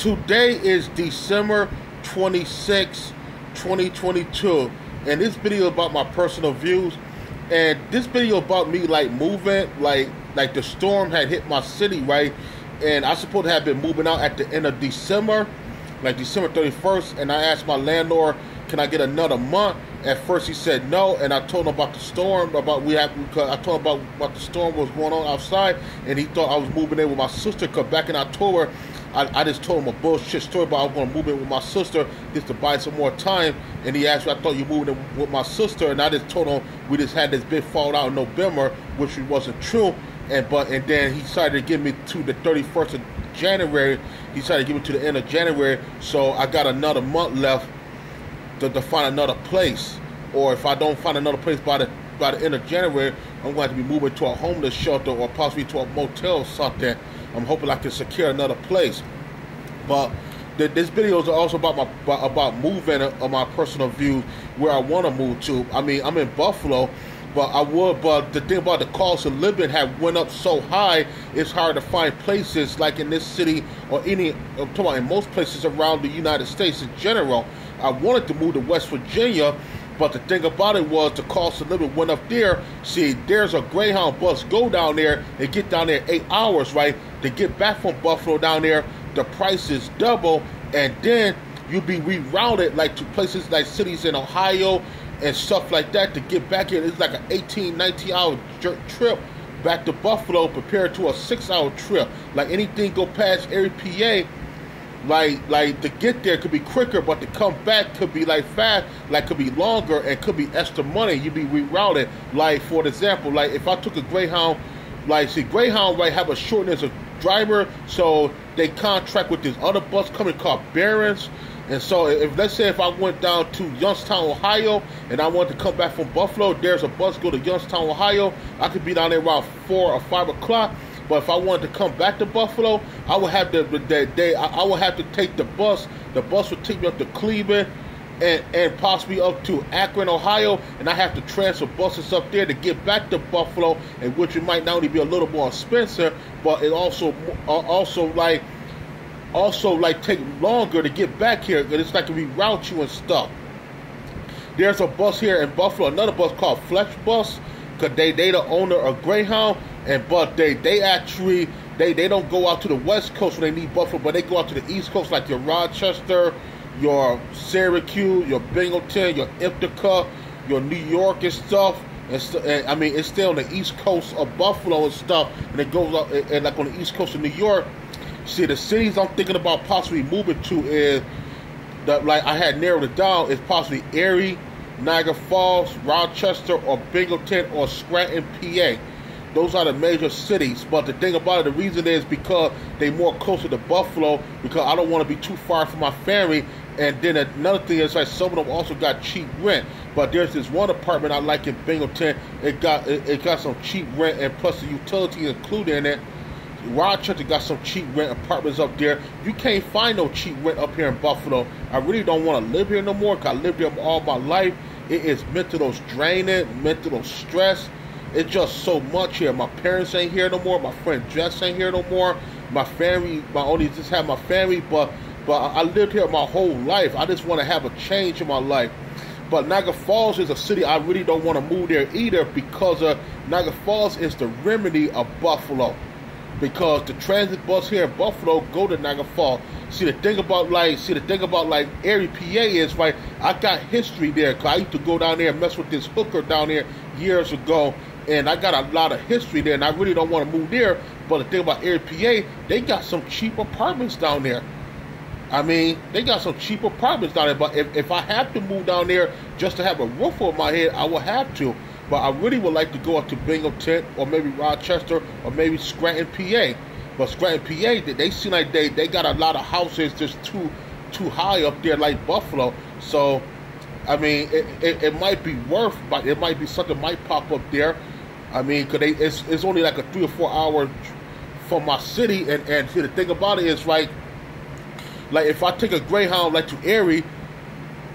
Today is December 26, 2022, and this video about my personal views, and this video about me like moving, like the storm had hit my city, right? And I supposed to have been moving out at the end of December, like December 31st, and I asked my landlord, can I get another month? At first he said no, and I told him about the storm, because I told him about what the storm was going on outside, and he thought I was moving in with my sister, because back in October, I just told him a bullshit story about I was going to move in with my sister just to buy some more time, and he asked me, I thought you moved in with my sister, and I just told him we just had this big fallout in November, which wasn't true, and then he decided to give me to the 31st of January, he decided to give me to the end of January, so I got another month left to find another place, or if I don't find another place by the end of January, I'm going to be moving to a homeless shelter or possibly to a motel or something. I'm hoping I can secure another place. But this video is also about moving on my personal view where I want to move to. I mean, I'm in Buffalo, but the thing about the cost of living have went up so high, it's hard to find places like in this city or I'm talking about in most places around the United States in general. I wanted to move to West Virginia, but the thing about it was the cost of living went up there. See, there's a Greyhound bus go down there and get down there 8 hours, right? To get back from Buffalo down there, the price is double, and then you'll be rerouted like to places like cities in Ohio and stuff like that to get back here. It's like an 18, 19 hour trip back to Buffalo compared to a 6-hour trip. Like anything go past Erie, PA, like to get there could be quicker, but to come back could be like fast, like could be longer and could be extra money. You'd be rerouted. Like for example, like if I took a Greyhound, like see Greyhound right have a shortness of driver, so they contract with this other bus company called Barron's. And so if let's say if I went down to Youngstown, Ohio, and I wanted to come back from Buffalo, there's a bus go to Youngstown, Ohio. I could be down there around 4 or 5 o'clock. But if I wanted to come back to Buffalo, I would have I would have to take the bus. The bus would take me up to Cleveland and possibly up to Akron, Ohio, and I have to transfer buses up there to get back to Buffalo, and which it might not only be a little more expensive, but it also take longer to get back here, because it's like to reroute you and stuff. There's a bus here in Buffalo, another bus called Flex Bus, because they the owner of Greyhound, but they don't go out to the West Coast when they need Buffalo, but they go out to the East Coast, like your Rochester, your Syracuse, your Binghamton, your Ithaca, your New York and stuff. And I mean, it's still on the East Coast of Buffalo and stuff, and it goes up and like on the East Coast of New York. See, the cities I'm thinking about possibly moving to is that, like I had narrowed it down, is possibly Erie, Niagara Falls, Rochester, or Binghamton, or Scranton, PA. Those are the major cities. But the thing about it, the reason is because they're more closer to Buffalo, because I don't want to be too far from my family. And then another thing is like some of them also got cheap rent. But there's this one apartment I like in Binghamton. It got some cheap rent, and plus the utilities included in it. Rochester got some cheap rent apartments up there. You can't find no cheap rent up here in Buffalo. I really don't want to live here no more, because I lived here all my life. It is mental draining, mental stress. It's just so much here. My parents ain't here no more. My friend Jess ain't here no more. My family, just have my family, but I lived here my whole life. I just want to have a change in my life. But Niagara Falls is a city I really don't want to move there either, because Niagara Falls is the remedy of Buffalo. Because the transit bus here in Buffalo go to Niagara Falls. See the thing about like Erie, PA is right. I got history there, cause I used to go down there and mess with this hooker down there years ago, and I got a lot of history there. And I really don't want to move there. But the thing about Erie, PA, they got some cheap apartments down there. I mean, they got some cheap apartments down there. But if I have to move down there just to have a roof over my head, I will have to. But I really would like to go up to Binghamton or maybe Rochester or maybe Scranton, PA. But Scranton, PA, they seem like they got a lot of houses just too high up there like Buffalo. So, I mean, it might be worth, but it might be something might pop up there. I mean, because it's only like a 3 or 4 hour from my city. And see, the thing about it is like if I take a Greyhound like to Erie,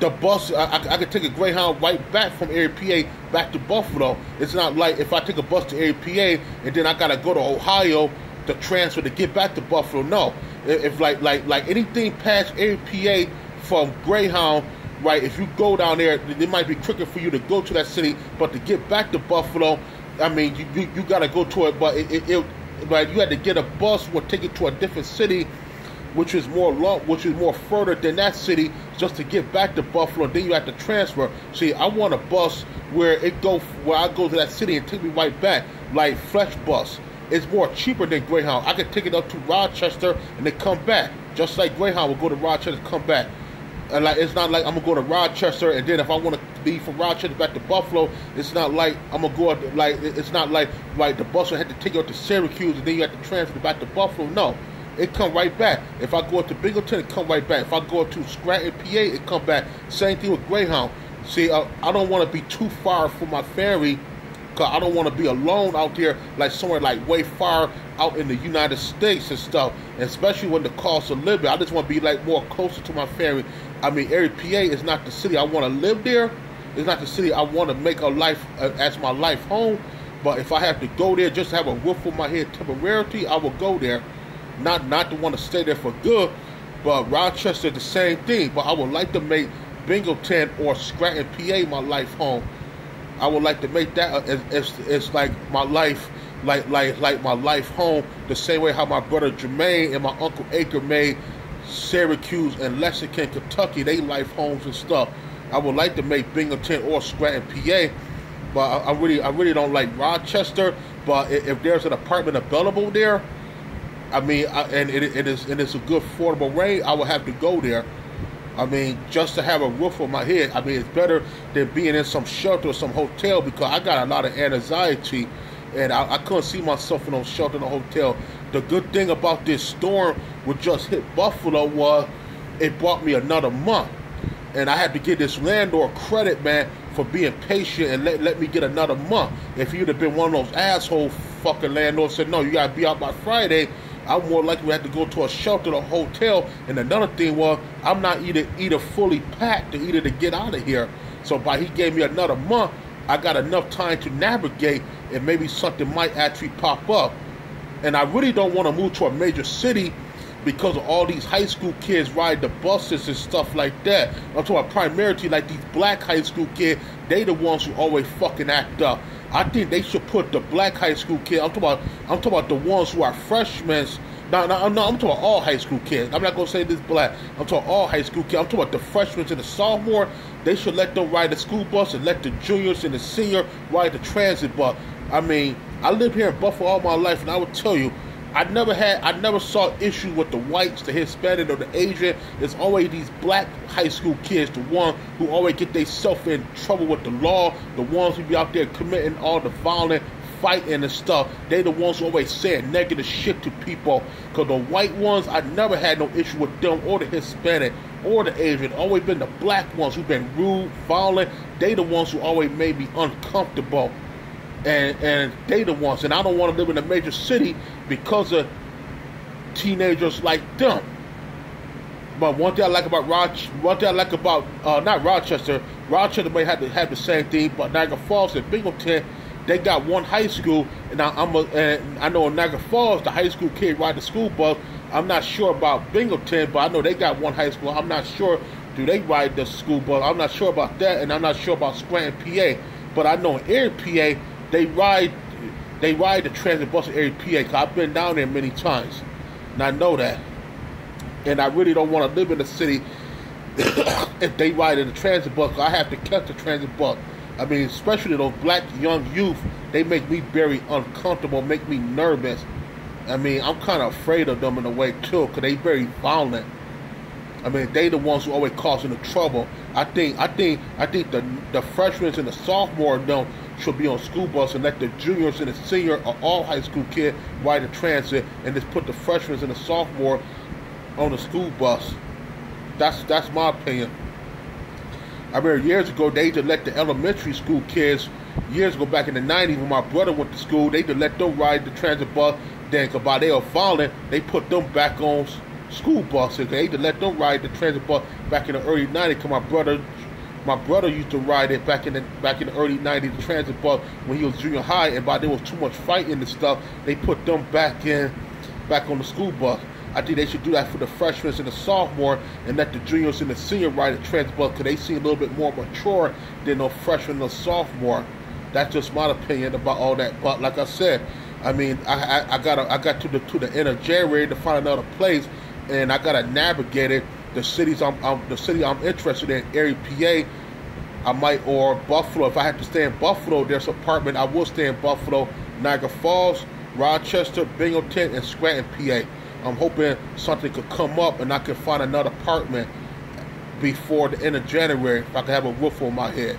the bus, I could take a Greyhound right back from Erie, PA, back to Buffalo. It's not like if I take a bus to Erie, PA, and then I got to go to Ohio to transfer to get back to Buffalo. No. If like anything past APA from Greyhound, right? If you go down there, it might be quicker for you to go to that city, but to get back to Buffalo, I mean, you gotta go to it, but but you had to get a bus or take it to a different city, which is more further than that city, just to get back to Buffalo. Then you have to transfer. See, I want a bus where I go to that city and take me right back, like Flex Bus. It's more cheaper than Greyhound. I could take it up to Rochester and then come back, just like Greyhound will go to Rochester and come back. And like, it's not like I'm gonna go to Rochester and then if I want to leave from Rochester back to Buffalo, it's not like I'm gonna go like it's not like the bus will have to take you up to Syracuse and then you have to transfer back to Buffalo. No, it come right back. If I go up to Binghamton, it come right back. If I go up to Scranton, PA, it come back. Same thing with Greyhound. See, I don't want to be too far from my family, because I don't want to be alone out there, like somewhere like way far out in the United States and stuff, and especially when the cost of living. I just want to be like more closer to my family. I mean, Area PA is not the city I want to live there. It's not the city I want to make a life as my life home. But if I have to go there just to have a roof over my head temporarily, I will go there. Not to want to stay there for good. But Rochester, the same thing. But I would like to make Binghamton or Scranton, PA, my life home. I would like to make that it's like my life, like my life home. The same way how my brother Jermaine and my uncle Acre made Syracuse and Lexington, Kentucky, they life homes and stuff. I would like to make Binghamton or Scranton, PA, but I really don't like Rochester. But if there's an apartment available there, I mean, and it's a good affordable rate, I would have to go there. I mean, just to have a roof on my head. I mean, it's better than being in some shelter or some hotel, because I got a lot of anxiety, and I couldn't see myself in no shelter in a hotel. The good thing about this storm which just hit Buffalo was it brought me another month. And I had to give this landlord credit, man, for being patient and let me get another month. If you'd have been one of those asshole fucking landlords said, no, you got to be out by Friday, I more likely had to go to a shelter or a hotel. And another thing was, I'm not either fully packed or either to get out of here. So by he gave me another month, I got enough time to navigate, and maybe something might actually pop up. And I really don't want to move to a major city because of all these high school kids ride the buses and stuff like that. I'm talking about primarily like these black high school kids. They the ones who always fucking act up. I think they should put the black high school kids. I'm talking about the ones who are freshmen. No, I'm talking about all high school kids. I'm not gonna say this black. I'm talking all high school kids. I'm talking about the freshmen and the sophomore. They should let them ride the school bus and let the juniors and the senior ride the transit bus. I mean, I lived here in Buffalo all my life, and I would tell you, I never saw issue with the whites, the Hispanic, or the Asian. It's always these black high school kids, the ones who always get themselves in trouble with the law, the ones who be out there committing all the violent fighting and stuff. They the ones who always saying negative shit to people. Because the white ones, I never had no issue with them, or the Hispanic, or the Asian. Always been the black ones who've been rude, violent. They the ones who always made me uncomfortable. And they the ones, and I don't want to live in a major city because of teenagers like them. But one thing I like about not Rochester. Rochester may have the same thing, but Niagara Falls and Binghamton, they got one high school, and I know in Niagara Falls the high school kid ride the school bus. I'm not sure about Binghamton, but I know they got one high school. I'm not sure do they ride the school bus. I'm not sure about that, and I'm not sure about Scranton, PA. But I know in Erie, PA, they ride the transit bus in Erie, PA, because I've been down there many times, and I know that. And I really don't want to live in the city if they ride in the transit bus, because I have to catch the transit bus. I mean, especially those black young youth, they make me very uncomfortable, make me nervous. I mean, I'm kind of afraid of them in a way too, because they very violent. I mean, they the ones who always causing the trouble. I think the freshmen and the sophomore them should be on school bus, and let the juniors and the senior or all high school kid ride the transit, and just put the freshmen and the sophomore on the school bus. That's my opinion. I remember years ago they just let the elementary school kids, years ago back in the 90s when my brother went to school, they just let them ride the transit bus. Then because they were violent, they put them back on school buses. They just let them ride the transit bus back in the early 90s, because my brother used to ride it back in the early 90s, the transit bus, when he was junior high, and by there was too much fighting and stuff, they put them back on the school bus. I think they should do that for the freshmen and the sophomore, and let the juniors and the senior ride the transit bus, because they seem a little bit more mature than the freshman and the sophomore. That's just my opinion about all that. But like I said, I mean, I got to the end of January to find another place, and I gotta navigate it. The city I'm interested in, Erie, PA. I might, or Buffalo. If I had to stay in Buffalo, there's an apartment. I will stay in Buffalo, Niagara Falls, Rochester, Binghamton, and Scranton, PA. I'm hoping something could come up and I can find another apartment before the end of January if I can have a roof on my head.